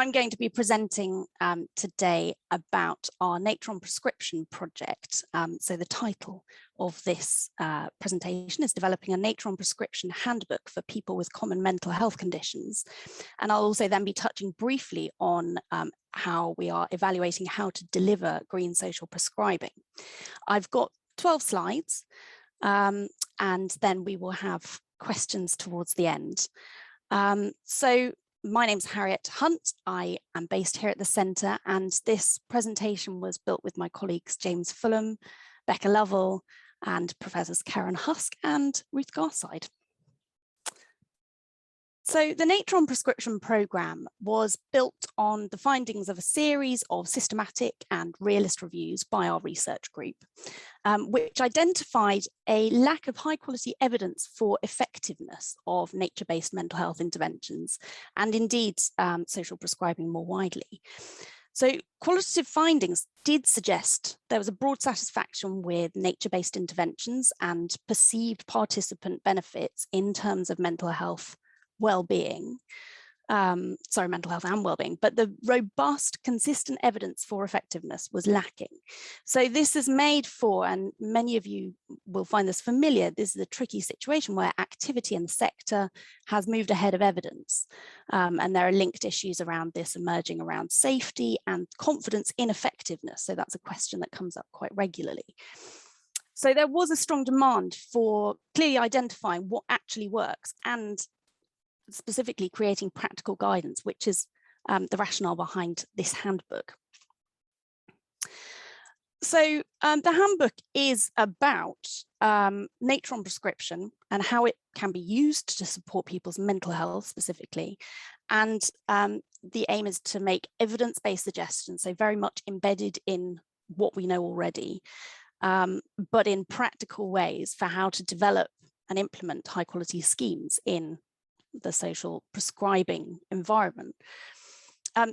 I'm going to be presenting today about our Nature on Prescription project. So the title of this presentation is Developing a Nature on Prescription Handbook for People with Common Mental Health Conditions. And I'll also then be touching briefly on how we are evaluating how to deliver green social prescribing. I've got 12 slides and then we will have questions towards the end. My name's Harriet Hunt. I am based here at the centre, and this presentation was built with my colleagues James Fulham, Becca Lovell, and Professors Karen Husk and Ruth Garside. So the Nature on Prescription programme was built on the findings of a series of systematic and realist reviews by our research group, which identified a lack of high quality evidence for effectiveness of nature-based mental health interventions and indeed social prescribing more widely. So qualitative findings did suggest there was a broad satisfaction with nature-based interventions and perceived participant benefits in terms of mental health well-being, mental health and well-being, but the robust, consistent evidence for effectiveness was lacking. So this is made for, and many of you will find this familiar, this is a tricky situation where activity in the sector has moved ahead of evidence. And there are linked issues around this emerging around safety and confidence in effectiveness. So that's a question that comes up quite regularly. So there was a strong demand for clearly identifying what actually works and specifically creating practical guidance, which is the rationale behind this handbook. So the handbook is about nature on prescription and how it can be used to support people's mental health specifically. And the aim is to make evidence-based suggestions, so very much embedded in what we know already, but in practical ways for how to develop and implement high quality schemes in the social prescribing environment.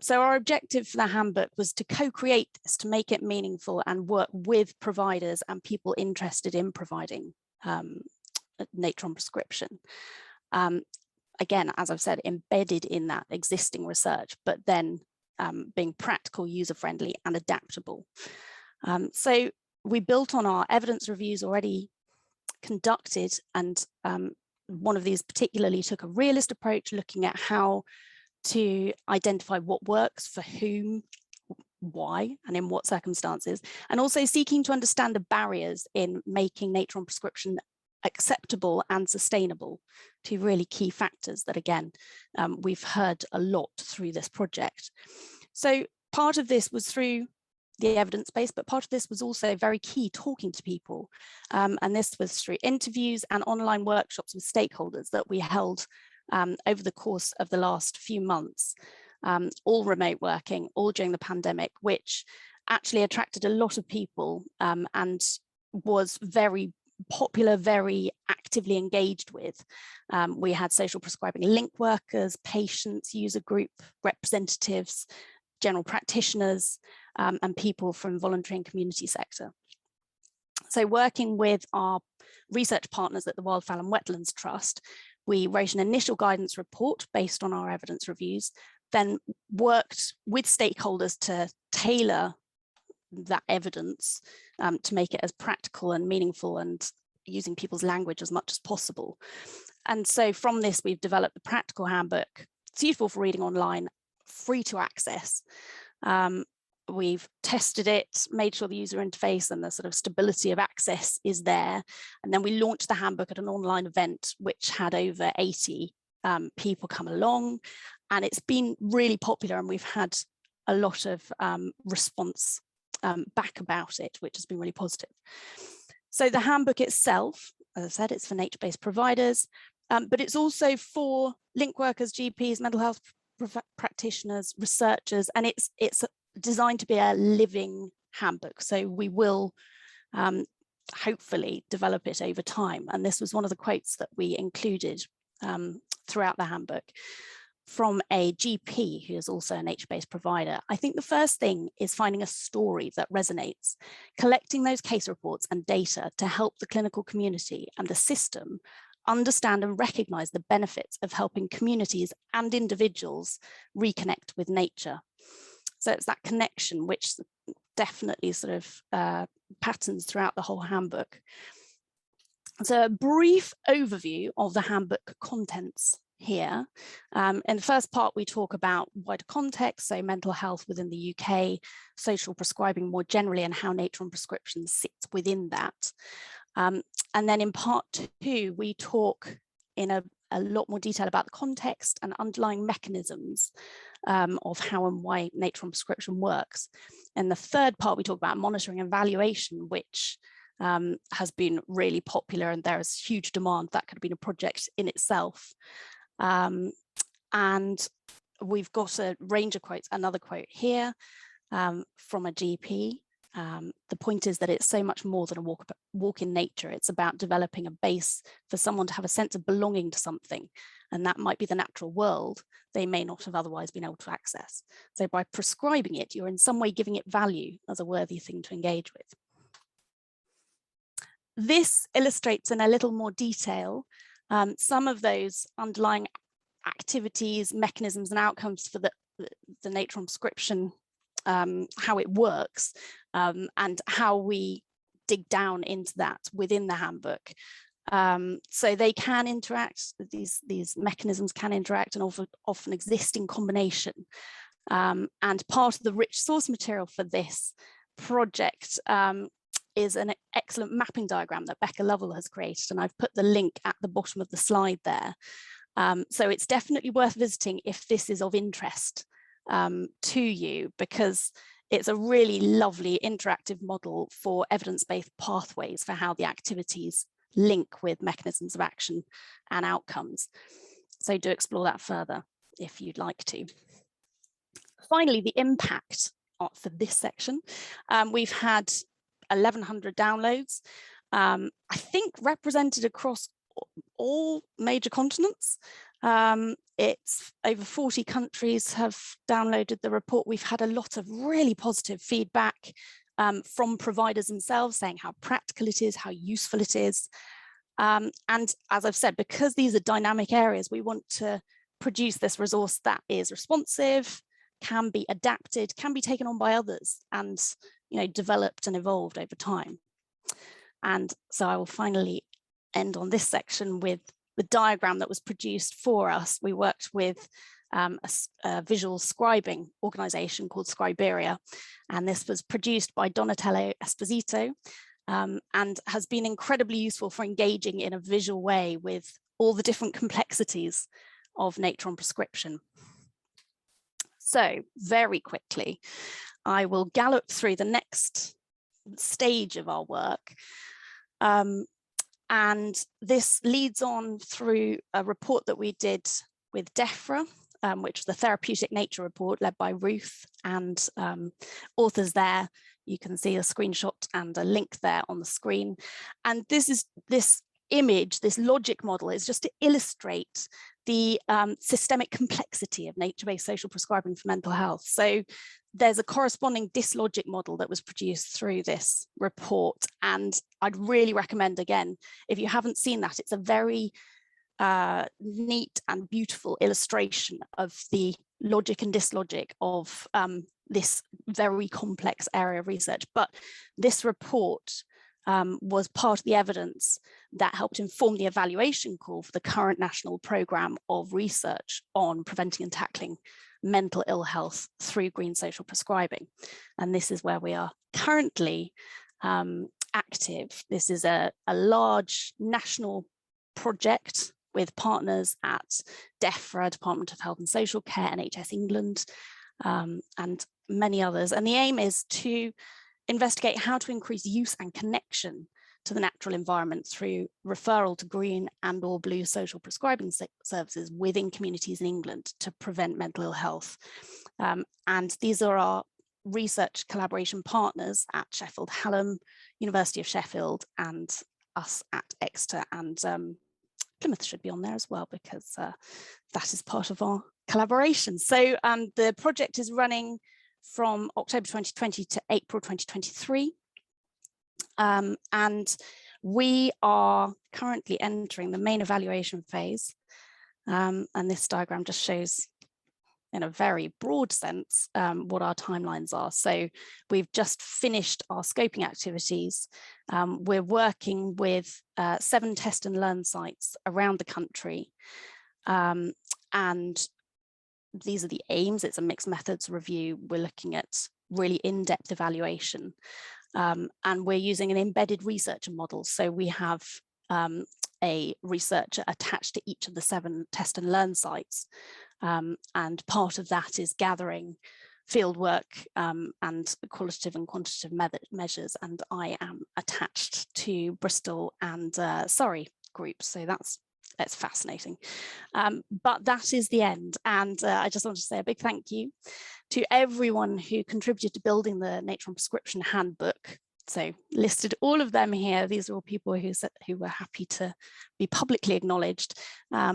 So our objective for the handbook was to co-create this, to make it meaningful and work with providers and people interested in providing nature on prescription. Again, as I've said, embedded in that existing research, but then being practical, user-friendly and adaptable. So we built on our evidence reviews already conducted, and one of these particularly took a realist approach, looking at how to identify what works for whom, why, and in what circumstances, and also seeking to understand the barriers in making nature on prescription acceptable and sustainable, two really key factors that, again, we've heard a lot through this project. So part of this was through the evidence base, but part of this was also very key, talking to people. And this was through interviews and online workshops with stakeholders that we held over the course of the last few months, all remote working, all during the pandemic, which actually attracted a lot of people and was very popular, very actively engaged with. We had social prescribing link workers, patients, user group representatives, general practitioners, and people from voluntary and community sector. So working with our research partners at the Wildfowl and Wetlands Trust, we wrote an initial guidance report based on our evidence reviews, then worked with stakeholders to tailor that evidence to make it as practical and meaningful and using people's language as much as possible. And so from this, we've developed the practical handbook. It's useful for reading online, free to access. We've tested it, made sure the user interface and the sort of stability of access is there. And then we launched the handbook at an online event, which had over 80 people come along. And it's been really popular, and we've had a lot of response back about it, which has been really positive. So the handbook itself, as I said, it's for nature-based providers, but it's also for link workers, GPs, mental health practitioners, researchers, and it's designed to be a living handbook. So we will hopefully develop it over time. And this was one of the quotes that we included throughout the handbook from a GP who is also a nature-based provider. I think the first thing is finding a story that resonates, collecting those case reports and data to help the clinical community and the system understand and recognise the benefits of helping communities and individuals reconnect with nature. So it's that connection which definitely sort of patterns throughout the whole handbook. So a brief overview of the handbook contents here. In the first part, we talk about wider context, so mental health within the UK, social prescribing more generally, and how nature and prescription sits within that. And then in part 2, we talk in a lot more detail about the context and underlying mechanisms of how and why nature and prescription works. In the third part, we talk about monitoring and evaluation, which has been really popular, and there is huge demand. That could have been a project in itself. And we've got a range of quotes, another quote here from a GP. The point is that it's so much more than a walk in nature. It's about developing a base for someone to have a sense of belonging to something, and that might be the natural world they may not have otherwise been able to access. So by prescribing it, you're in some way giving it value as a worthy thing to engage with. This illustrates in a little more detail some of those underlying activities, mechanisms, and outcomes for the nature and prescription, how it works, and how we dig down into that within the handbook. So they can interact, these mechanisms can interact and often exist in combination. And part of the rich source material for this project is an excellent mapping diagram that Becca Lovell has created, and I've put the link at the bottom of the slide there. So it's definitely worth visiting if this is of interest to you, because it's a really lovely interactive model for evidence-based pathways for how the activities link with mechanisms of action and outcomes. So do explore that further if you'd like to. Finally, the impact for this section. We've had 1,100 downloads, I think represented across all major continents. It's over 40 countries have downloaded the report. We've had a lot of really positive feedback from providers themselves, saying how practical it is, how useful it is. And as I've said, because these are dynamic areas, we want to produce this resource that is responsive, can be adapted, can be taken on by others, and developed and evolved over time. And so I will finally end on this section with the diagram that was produced for us. We worked with a visual scribing organization called Scriberia, and this was produced by Donatello Esposito, and has been incredibly useful for engaging in a visual way with all the different complexities of nature and prescription. So very quickly, I will gallop through the next stage of our work. And this leads on through a report that we did with DEFRA, which is the Therapeutic Nature Report led by Ruth and authors there. You can see a screenshot and a link there on the screen. And this image, this logic model, is just to illustrate the systemic complexity of nature-based social prescribing for mental health. So there's a corresponding dyslogic model that was produced through this report. And I'd really recommend, again, if you haven't seen that, it's a very neat and beautiful illustration of the logic and dyslogic of this very complex area of research. But this report was part of the evidence that helped inform the evaluation call for the current national programme of research on preventing and tackling mental ill health through green social prescribing. And this is where we are currently active. This is a large national project with partners at DEFRA, Department of Health and Social Care, NHS England, and many others. And the aim is to investigate how to increase use and connection to the natural environment through referral to green and or blue social prescribing services within communities in England to prevent mental ill health. And these are our research collaboration partners at Sheffield Hallam, University of Sheffield, and us at Exeter, and Plymouth should be on there as well, because that is part of our collaboration. So the project is running from October 2020 to April 2023. And We are currently entering the main evaluation phase, and this diagram just shows in a very broad sense what our timelines are. So we've just finished our scoping activities. We're working with 7 test and learn sites around the country, and these are the aims. It's a mixed methods review. We're looking at really in-depth evaluation, and we're using an embedded researcher model. So we have a researcher attached to each of the 7 test and learn sites, and part of that is gathering fieldwork and qualitative and quantitative measures, and I am attached to Bristol and Surrey groups, so that's fascinating. But that is the end, and I just want to say a big thank you to everyone who contributed to building the Nature on Prescription Handbook. So listed all of them here. These are all people who were happy to be publicly acknowledged.